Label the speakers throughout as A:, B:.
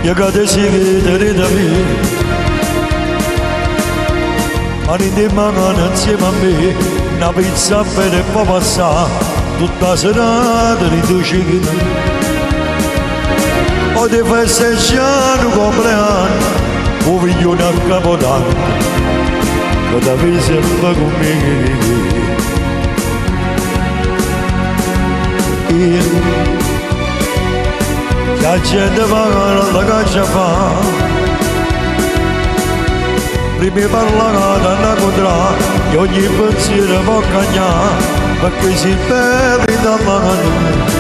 A: Io cadessi che da me, mani di mano insieme a me, una pizza bene e poi passare tutta la serata di tuoi cicli. Poi ti festeggiare un compleanno, un figlione a Capodanno, che ti vedi sempre con me. La gente va alla caccia fa, prima parla da una contra, e ogni pensiero può cagnare, perché si beve da mano.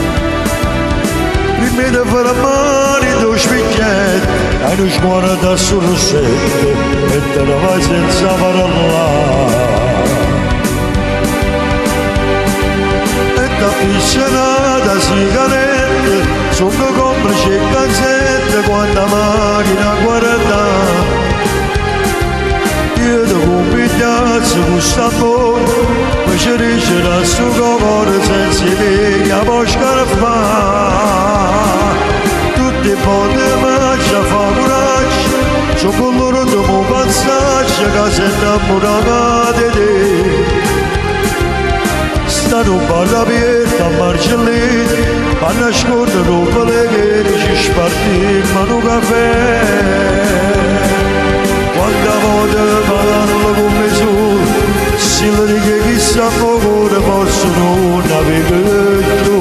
A: Prima di fare mani tu spicchietti, e non scuola da solo sette, e te la vai senza parlare. E da piscinata sigarette, sono complice e cazzette quando la macchina guarda. Io ti convidiazzo con st'amore, poi ci dice da suo cuore senza me a poi scarafare. Tutti i ponti mangia fa coraggio, sono con loro dopo passaggi che si innamorano di te. Stanno barra aperta a Marcellini, a nascondere un pellegrini, ci spartiamo un caffè. Quando voglio parlarlo con me su, si le dice chissà poco ne possono navigare più.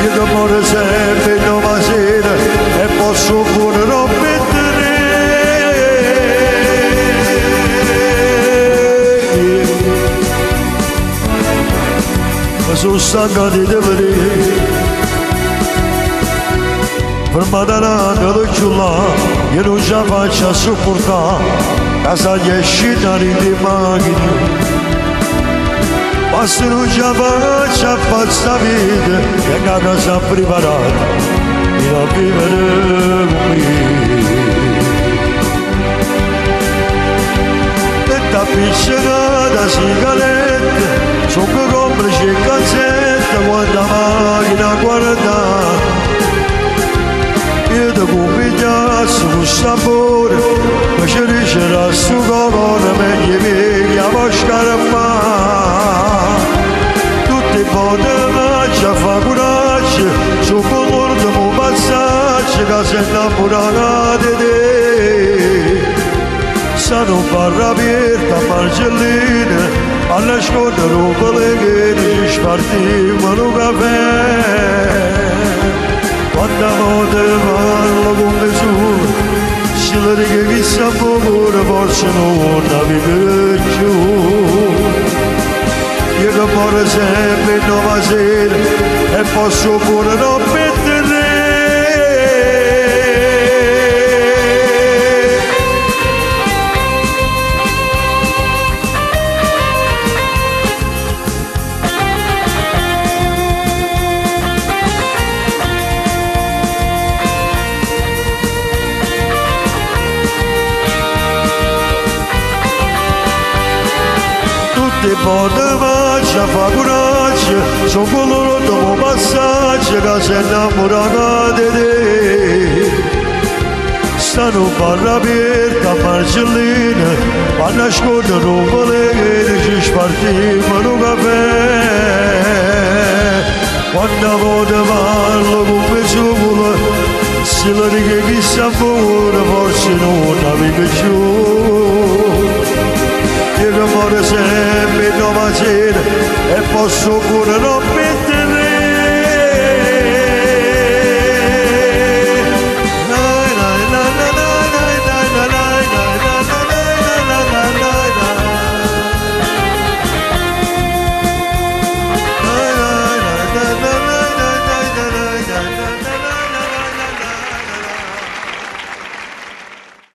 A: Io che muore sempre in una sera e posso pure non mettere. Sono stanco di te vedere, fermata l'anno del giullare, io non ce la faccio a sopportare, casa gli è uscita di macchine, ma se non ce la faccio a fare sta vita, che la casa preparata, mi la vivere con me. E da piscinata sigarette, sono complice e cazzette quando la macchina guarda. Io ti convidiazzo con st'amore, ma ci dice da suo cuore meglio che a poi scarafare. Tutti i ponti mangia fa coraggio, sono con loro dopo passaggi che si innamorano di te. Stanno barra aperta a Marcellina, a nascondere un pellegrini, ci spartiamo un caffè. Quando voglio parlo con me su, si le dice chissà poco ne possono navigare più. Io che muore sempre in una sera e posso pure non mettere. Tutti i ponti mangia fa coraggio, sono con loro dopo passaggio che si innamorano di te. Stanno barra aperta a Marcellina, a nascondere un pellegrini, ci spartiamo un caffè. Quando voglio parlo con me solo, si le dice chissà pure forse non naviga più. Io che muore sempre in una sera e posso pure non mettere.